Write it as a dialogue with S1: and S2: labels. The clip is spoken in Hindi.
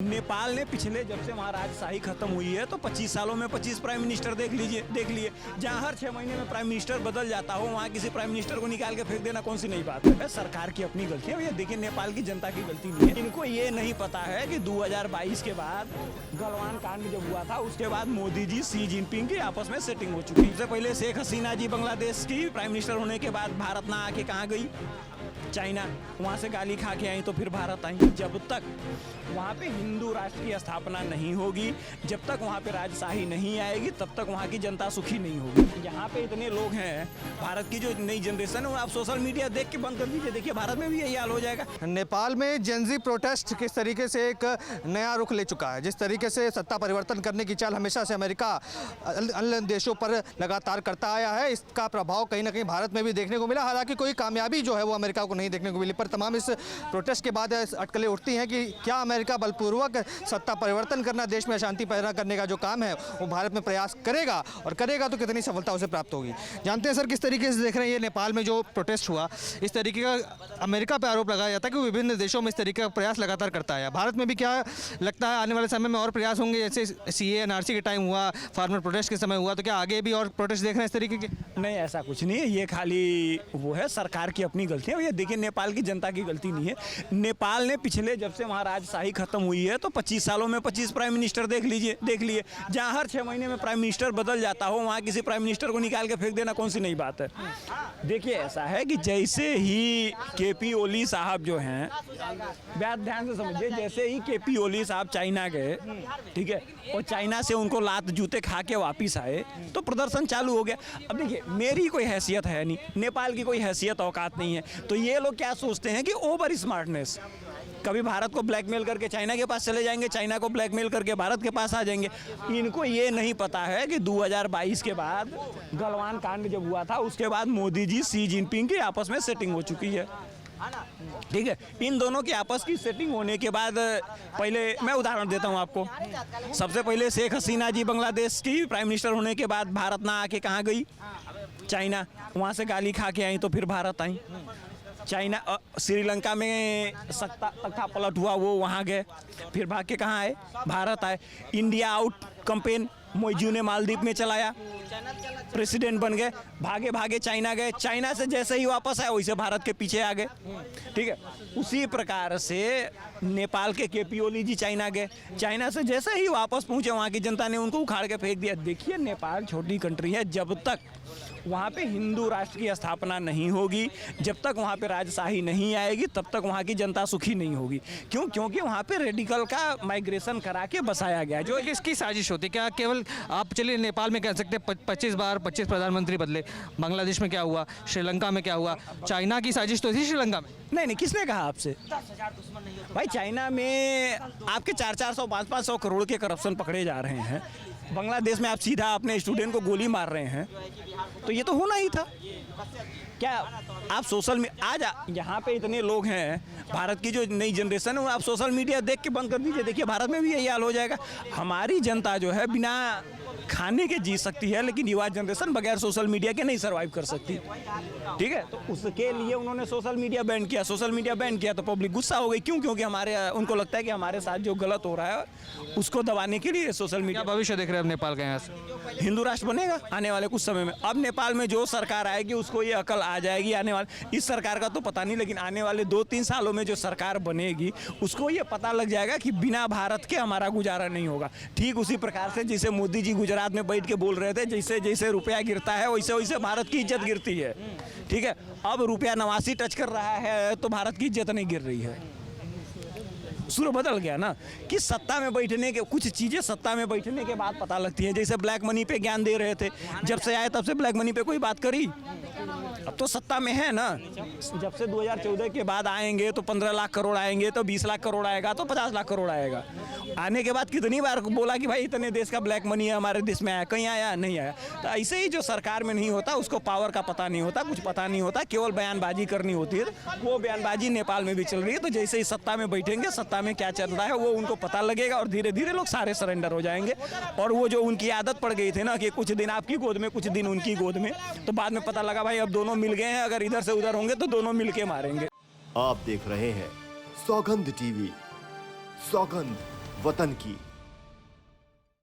S1: नेपाल ने पिछले जब से वहाँ राजशाही खत्म हुई है तो 25 सालों में 25 प्राइम मिनिस्टर देख लिए। जहाँ हर 6 महीने में प्राइम मिनिस्टर बदल जाता हो वहाँ किसी प्राइम मिनिस्टर को निकाल के फेंक देना कौन सी नई बात है। सरकार की अपनी गलती है। ये देखिए नेपाल की जनता की गलती नहीं है। इनको ये नहीं पता है कि 2022 के बाद गलवान कांड जब हुआ था उसके बाद मोदी जी शी जिनपिंग की आपस में सेटिंग हो चुकी है। सबसे पहले शेख हसीना जी बांग्लादेश की प्राइम मिनिस्टर होने के बाद भारत ना आके कहाँ गई, चाइना। वहाँ से गाली खा के आई तो फिर भारत आई। जब तक वहाँ पे हिंदू राष्ट्र की स्थापना नहीं होगी, जब तक वहाँ पे राजशाही नहीं आएगी, तब तक वहाँ की जनता सुखी नहीं होगी। यहाँ पे इतने लोग हैं, भारत की जो नई जनरेशन है, आप सोशल मीडिया देख के बंद कर दीजिए, देखिए भारत में भी यही हाल हो जाएगा।
S2: नेपाल में जेनजी प्रोटेस्ट किस तरीके से एक नया रुख ले चुका है, जिस तरीके से सत्ता परिवर्तन करने की चाल हमेशा से अमेरिका अन्य देशों पर लगातार करता आया है, इसका प्रभाव कहीं ना कहीं भारत में भी देखने को मिला। हालांकि कोई कामयाबी जो है वो अमेरिका को नहीं देखने को मिली, पर तमाम इस प्रोटेस्ट के बाद अटकलें उठती हैं कि क्या अमेरिका बलपूर्वक सत्ता परिवर्तन करना, देश में अशांति पैदा करने का जो काम है वो भारत में प्रयास करेगा, और करेगा तो कितनी सफलता उसे प्राप्त होगी। जानते हैं सर, किस तरीके से देख रहे हैं ये नेपाल में जो प्रोटेस्ट हुआ, इस तरीके का अमेरिका पर आरोप लगाया जाता है कि विभिन्न देशों में इस तरीके का प्रयास लगातार करता है। भारत में भी क्या लगता है आने वाले समय में और प्रयास होंगे, जैसे CAA NRC के टाइम हुआ, फार्मर प्रोटेस्ट के समय हुआ, तो क्या आगे भी और प्रोटेस्ट देख रहे हैं इस तरीके के?
S1: नहीं, ऐसा कुछ नहीं है। ये खाली वो है सरकार की अपनी गलती है। ये देखिए नेपाल की जनता की गलती नहीं है। नेपाल ने पिछले जब से वहाँ राजशाही खत्म हुई है तो 25 सालों में 25 प्राइम मिनिस्टर देख लिए। जहाँ हर 6 महीने में प्राइम मिनिस्टर बदल जाता हो वहाँ किसी प्राइम मिनिस्टर को निकाल के फेंक देना कौन सी नई बात है। देखिए ऐसा है कि जैसे ही KP ओली साहब जो हैं, ध्यान से समझिए, जैसे ही KP ओली साहब चाइना गए, ठीक है, और चाइना से उनको लात जूते खा के वापिस आए तो प्रदर्शन चालू हो गया। अब देखिए मेरी कोई हैसियत है नहीं, नेपाल की कोई हैसियत औकात नहीं है, तो ये लोग क्या सोचते हैं कि ओवर स्मार्टनेस, कभी भारत को ब्लैकमेल करके चाइना के पास चले जाएंगे, चाइना को ब्लैकमेल करके भारत के पास आ जाएंगे। इनको ये नहीं पता है कि 2022 के बाद गलवान कांड जब हुआ था उसके बाद मोदी जी शी जिनपिंग की आपस में सेटिंग हो चुकी है, ठीक है। इन दोनों की आपस की सेटिंग होने के बाद, पहले मैं उदाहरण देता हूं आपको। सबसे पहले शेख हसीना जी बांग्लादेश की प्राइम मिनिस्टर होने के बाद भारत ना आके कहाँ गई, चाइना। वहाँ से गाली खा के आई तो फिर भारत आई। चाइना श्रीलंका में तख्ता पलट हुआ, वो वहाँ गए, फिर भाग के कहाँ आए, भारत आए। इंडिया आउट कैंपेन मोइजू ने मालदीव में चलाया, प्रेसिडेंट बन गए, भागे भागे चाइना गए, चाइना से जैसे ही वापस आए वैसे भारत के पीछे आ गए, ठीक है। उसी प्रकार से नेपाल के KP ओली जी चाइना गए, चाइना से जैसे ही वापस पहुंचे वहाँ की जनता ने उनको उखाड़ के फेंक दिया। देखिए नेपाल छोटी कंट्री है, जब तक वहाँ पे हिंदू राष्ट्र की स्थापना नहीं होगी, जब तक वहाँ पे राजशाही नहीं आएगी, तब तक वहाँ की जनता सुखी नहीं होगी। क्यों? क्योंकि वहाँ पे रेडिकल का माइग्रेशन करा के बसाया गया। जो
S2: किसकी साजिश होती है? क्या केवल आप चलिए नेपाल में कह सकते हैं 25 बार 25 प्रधानमंत्री बदले, बांग्लादेश में क्या हुआ, श्रीलंका में क्या हुआ, चाइना की साजिश तो थी श्रीलंका में?
S1: नहीं, किसने कहा आपसे? भाई चाइना में आपके 400-400 500-500 करोड़ के करप्शन पकड़े जा रहे हैं। बांग्लादेश में आप सीधा अपने स्टूडेंट को गोली मार रहे हैं, तो ये तो होना ही था। क्या आप सोशल में आज यहाँ पे इतने लोग हैं, भारत की जो नई जनरेशन है, आप सोशल मीडिया देख के बंद कर दीजिए, देखिए भारत में भी यही हाल हो जाएगा। हमारी जनता जो है बिना खाने के जी सकती है, लेकिन युवा जनरेशन बगैर सोशल मीडिया के नहीं सर्वाइव कर सकती, ठीक है। तो उसके लिए उन्होंने सोशल मीडिया बैन किया। सोशल मीडिया बैन किया तो पब्लिक गुस्सा हो गई। क्यों? क्योंकि उनको लगता है कि हमारे साथ जो गलत हो रहा है उसको दबाने के लिए सोशल मीडिया।
S2: भविष्य देख रहे हैं नेपाल का यहाँ से?
S1: हिंदू राष्ट्र बनेगा आने वाले कुछ समय में। अब नेपाल में जो सरकार आएगी उसको ये अकल आ जाएगी। आने वाले, इस सरकार का तो पता नहीं, लेकिन आने वाले 2-3 सालों में जो सरकार बनेगी उसको ये पता लग जाएगा कि बिना भारत के हमारा गुजारा नहीं होगा। ठीक उसी प्रकार से जैसे मोदी जी गुजरात में बैठ के बोल रहे थे, जैसे जैसे रुपया गिरता है वैसे वैसे भारत की इज्जत गिरती है, ठीक है। अब रुपया 89 टच कर रहा है तो भारत की इज्जत नहीं गिर रही है। सूर बदल गया ना कि सत्ता में बैठने के कुछ चीज़ें सत्ता में बैठने के बाद पता लगती हैं। जैसे ब्लैक मनी पे ज्ञान दे रहे थे, जब से आए तब से ब्लैक मनी पे कोई बात करी? अब तो सत्ता में है ना। जब से 2014 के बाद आएंगे तो 15 लाख करोड़ आएंगे, तो 20 लाख करोड़ आएगा, तो 50 लाख करोड़ आएगा। आने के बाद कितनी बार बोला कि भाई इतने देश का ब्लैक मनी है हमारे देश में आया, कहीं आया नहीं आया। तो ऐसे ही जो सरकार में नहीं होता उसको पावर का पता नहीं होता, कुछ पता नहीं होता, केवल बयानबाजी करनी होती है। वो बयानबाजी नेपाल में भी चल रही है। तो जैसे ही सत्ता में बैठेंगे, सत्ता में क्या चल रहा है वो उनको पता लगेगा और धीरे धीरे लोग सारे सरेंडर हो जाएंगे। और वो जो उनकी आदत पड़ गई थी ना कि कुछ दिन आपकी गोद में कुछ दिन उनकी गोद में, तो बाद में पता लगा भाई अब दोनों मिल गए हैं, अगर इधर से उधर होंगे तो दोनों मिल के मारेंगे।
S3: आप देख रहे हैं सौगंध TV। सौगंध, वतन की।